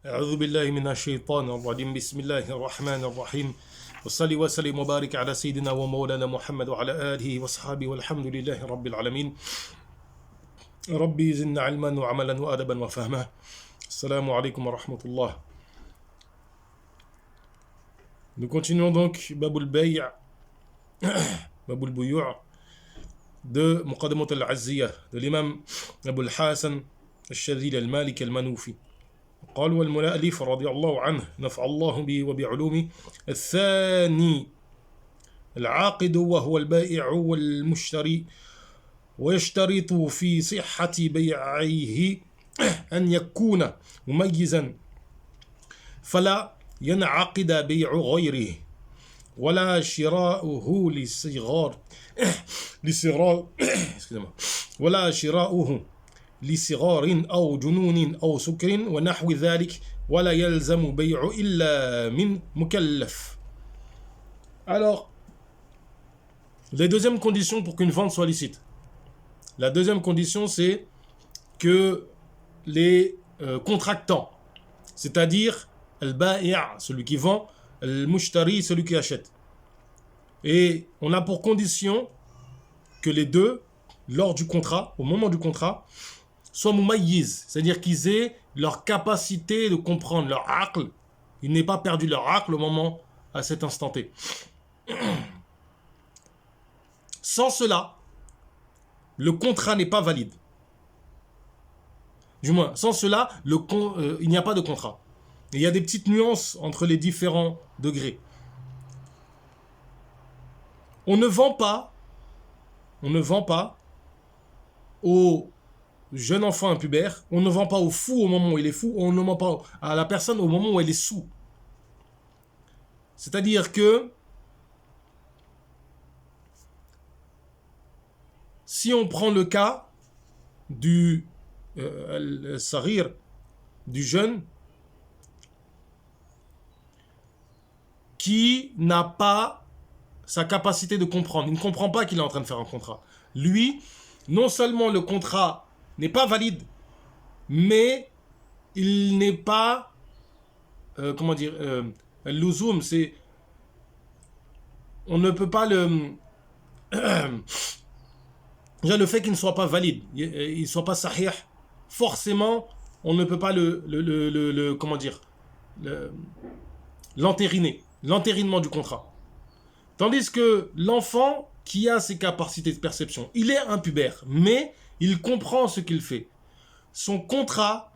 أعوذ بالله من الشيطان الرجيم بسم الله الرحمن الرحيم وصلي وسلم وبارك على سيدنا ومولانا محمد وعلى آله وصحبه والحمد لله رب العالمين ربي زدنا علما وعملا وأدبا وفهما السلام عليكم ورحمة الله. Nous continuons donc Babul Bay' Babul Buyu' de Muqaddimat al-Azziyah de l'imam Abul Hasan al-Shadhili al-Maliki al-Manoufi. قال والمؤلف رضي الله عنه نفع الله به وبعلومه. الثاني العاقد وهو البائع والمشتري ويشترط في صحة بيعه أن يكون مميزا فلا ينعقد بيع غيره ولا شراؤه ولا شراؤه لصغار أو جنون أو سكر ونحو ذلك ولا يلزم بيع إلا من مكلف. Alors, les deuxièmes conditions pour qu'une vente soit licite. La deuxième condition, c'est que les contractants, c'est-à-dire al-ba'i', celui qui vend, al-mushtari, celui qui achète. Et on a pour condition que les deux, lors du contrat, au moment du contrat, soient mumayyiz, c'est-à-dire qu'ils aient leur capacité de comprendre, leur aql. Ils n'aient pas perdu leur aql au moment, à cet instant T. Sans cela, le contrat n'est pas valide. Du moins, sans cela, il n'y a pas de contrat. Et il y a des petites nuances entre les différents degrés. On ne vend pas au jeune enfant impubère, on ne vend pas au fou au moment où il est fou, on ne vend pas à la personne au moment où elle est sous. C'est-à-dire que si on prend le cas du sarir, du jeune qui n'a pas sa capacité de comprendre, il ne comprend pas qu'il est en train de faire un contrat. Lui, non seulement le contrat n'est pas valide, mais il n'est pas, l'ouzoum, c'est, on ne peut pas déjà le fait qu'il ne soit pas valide, il ne soit pas sahih, forcément, on ne peut pas l'entériner, l'entérinement du contrat. Tandis que l'enfant qui a ses capacités de perception, il est impubère, mais il comprend ce qu'il fait. Son contrat,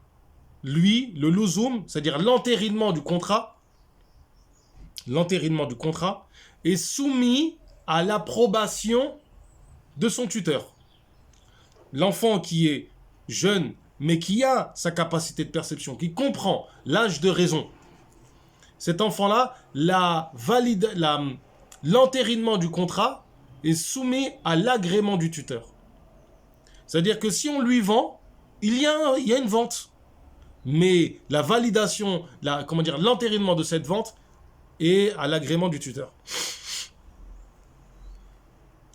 lui, le louzoum, c'est-à-dire l'entérinement du contrat, est soumis à l'approbation de son tuteur. L'enfant qui est jeune, mais qui a sa capacité de perception, qui comprend l'âge de raison, cet enfant-là, l'entérinement du contrat est soumis à l'agrément du tuteur. C'est-à-dire que si on lui vend, il y a une vente. Mais la validation, l'entérinement de cette vente est à l'agrément du tuteur.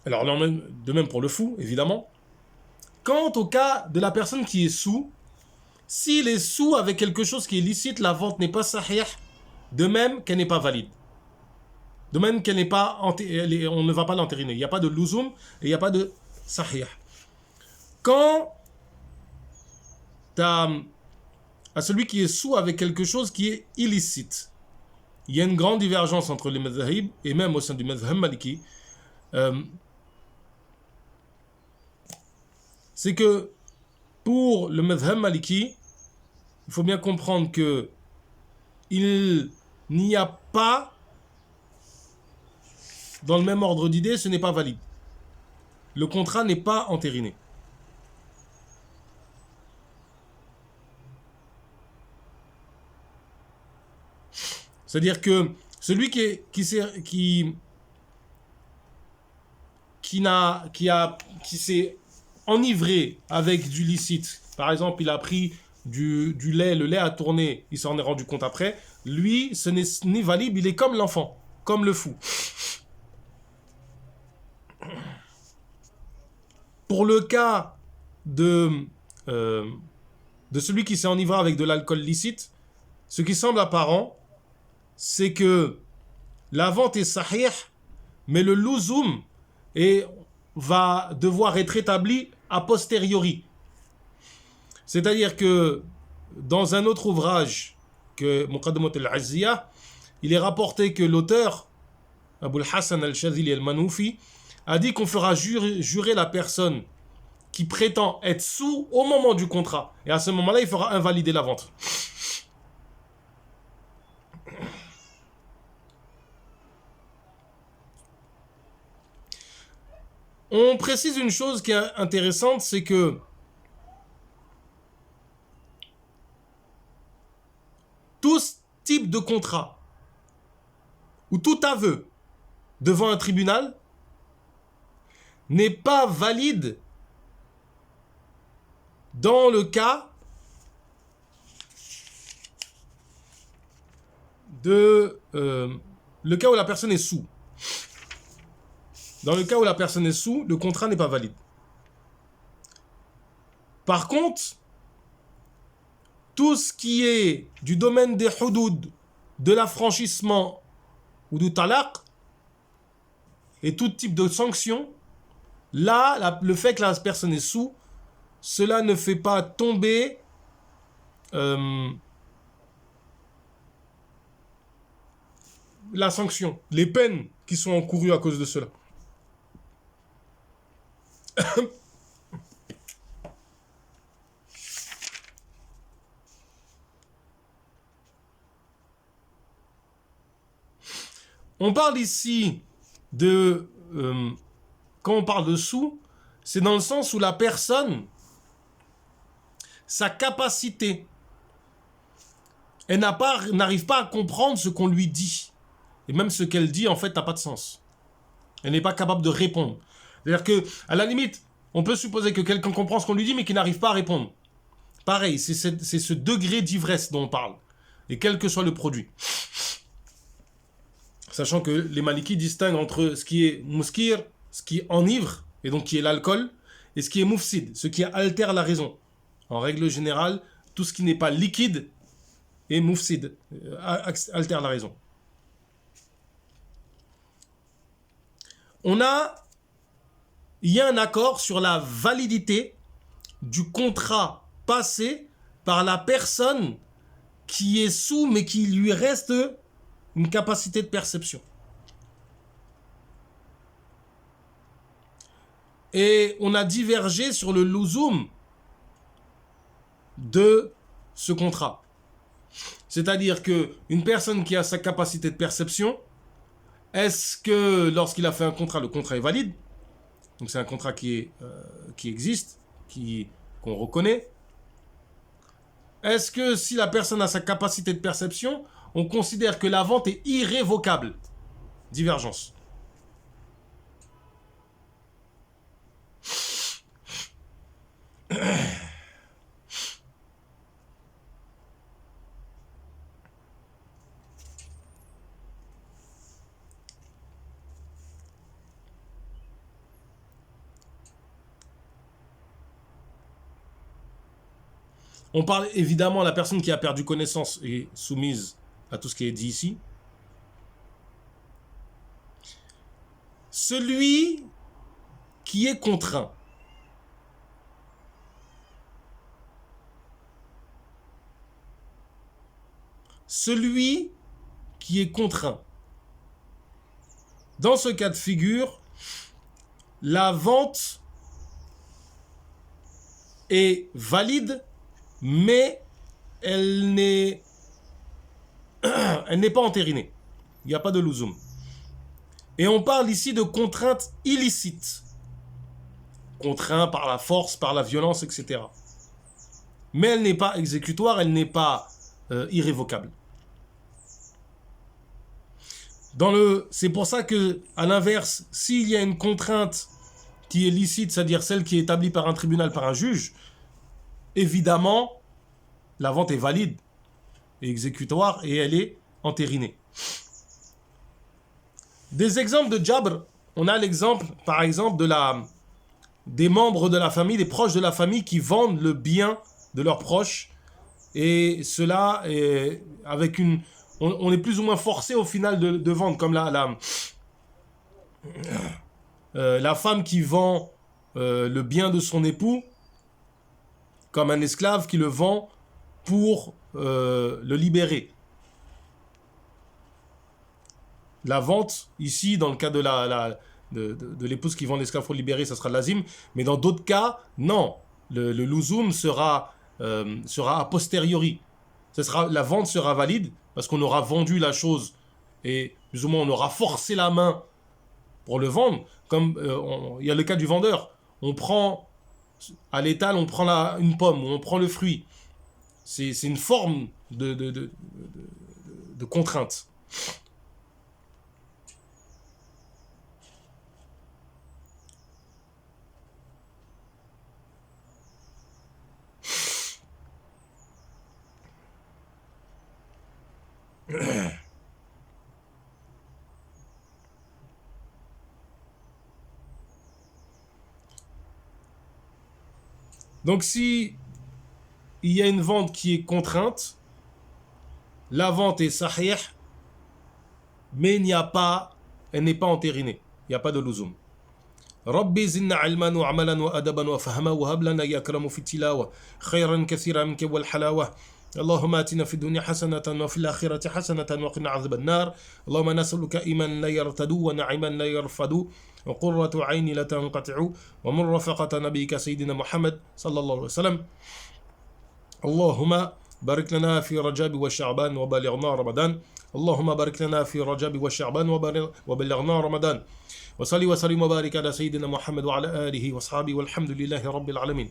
Alors, de même pour le fou, évidemment. Quant au cas de la personne qui est sous, s'il est sous avec quelque chose qui est licite, la vente n'est pas sahih, de même qu'elle n'est pas valide. De même qu'elle n'est pas, on ne va pas l'entériner. Il n'y a pas de louzoum et il n'y a pas de sahih. Quand à celui qui est sous avec quelque chose qui est illicite, il y a une grande divergence entre les madhahib et même au sein du madhhab maliki. C'est que pour le madhhab maliki, il faut bien comprendre que il n'y a pas, dans le même ordre d'idée, ce n'est pas valide. Le contrat n'est pas entériné. C'est-à-dire que celui qui s'est enivré avec du licite, par exemple, il a pris du lait, le lait a tourné, il s'en est rendu compte après, lui, ce n'est ni valide, il est comme l'enfant, comme le fou. Pour le cas de celui qui s'est enivré avec de l'alcool licite, ce qui semble apparent, c'est que la vente est sahih, mais le luzum va devoir être établi a posteriori. C'est-à-dire que dans un autre ouvrage que Muqaddamat al-Azziyah, il est rapporté que l'auteur, Abu al-Hassan al-Shadhili al-Manoufi, a dit qu'on fera jurer la personne qui prétend être sous au moment du contrat. Et à ce moment-là, il fera invalider la vente. On précise une chose qui est intéressante, c'est que tout type de contrat ou tout aveu devant un tribunal n'est pas valide dans le cas le cas où la personne est sous. Dans le cas où la personne est sous, le contrat n'est pas valide. Par contre, tout ce qui est du domaine des hudud, de l'affranchissement ou du talaq, et tout type de sanction, là, le fait que la personne est sous, cela ne fait pas tomber la sanction, les peines qui sont encourues à cause de cela. On parle ici de... quand on parle de sous, c'est dans le sens où la personne, sa capacité, elle n'arrive pas à comprendre ce qu'on lui dit. Et même ce qu'elle dit, en fait, n'a pas de sens. Elle n'est pas capable de répondre. C'est-à-dire qu'à la limite, on peut supposer que quelqu'un comprend ce qu'on lui dit, mais qu'il n'arrive pas à répondre. Pareil, c'est ce degré d'ivresse dont on parle. Et quel que soit le produit. Sachant que les Malikis distinguent entre ce qui est muskir, ce qui enivre, et donc qui est l'alcool, et ce qui est mufsid, ce qui altère la raison. En règle générale, tout ce qui n'est pas liquide est mufsid, altère la raison. Il y a un accord sur la validité du contrat passé par la personne qui est sous, mais qui lui reste une capacité de perception. Et on a divergé sur le luzum de ce contrat. C'est-à-dire qu'une personne qui a sa capacité de perception, est-ce que lorsqu'il a fait un contrat, le contrat est valide? Donc c'est un contrat qui existe, qu'on reconnaît. Est-ce que si la personne a sa capacité de perception, on considère que la vente est irrévocable? Divergence. On parle évidemment, la personne qui a perdu connaissance est soumise à tout ce qui est dit ici. Celui qui est contraint. Celui qui est contraint. Dans ce cas de figure, la vente est valide, mais elle n'est pas entérinée. Il n'y a pas de luzum. Et on parle ici de contrainte illicite. Contraint par la force, par la violence, etc. Mais elle n'est pas exécutoire, elle n'est pas irrévocable. C'est pour ça que, à l'inverse, s'il y a une contrainte qui est licite, c'est-à-dire celle qui est établie par un tribunal, par un juge, évidemment, la vente est valide et exécutoire et elle est entérinée. Des exemples de jabr, on a l'exemple, par exemple, des membres de la famille, des proches de la famille qui vendent le bien de leurs proches et cela est avec une... On est plus ou moins forcé au final de vendre, comme la femme qui vend le bien de son époux, comme un esclave qui le vend pour le libérer. La vente, ici, dans le cas de l'épouse qui vend l'esclave pour le libérer, ça sera l'azim, mais dans d'autres cas, non. Le louzoum sera a posteriori. La vente sera valide parce qu'on aura vendu la chose et plus ou moins on aura forcé la main pour le vendre. Comme il y a le cas du vendeur. On prend à l'étal, on prend une pomme ou on prend le fruit. C'est une forme de contrainte. Donc si il y a une vente qui est contrainte, la vente est sahih, mais elle n'est pas entérinée. Il n'y a pas de louzoum. ربي زدنا علما وعملا وأدبا وفهما وهب لنا يا أكرم في التلاوة خيرا كثيرا منك والحلاوة اللهم آتنا في الدنيا حسنة وفي الآخرة حسنة وقنا عذاب النار اللهم نسألك إيمانا لا يرتد ونعيما لا يرفد وقرة عين لا تنقطع ومن رفقة نبيك سيدنا محمد صلى الله عليه وسلم اللهم بارك لنا في رجب وشعبان وبلغنا رمضان اللهم بارك لنا في رجب وشعبان وبلغنا رمضان وصلي وسلم وبارك على سيدنا محمد وعلى آله وأصحابه والحمد لله رب العالمين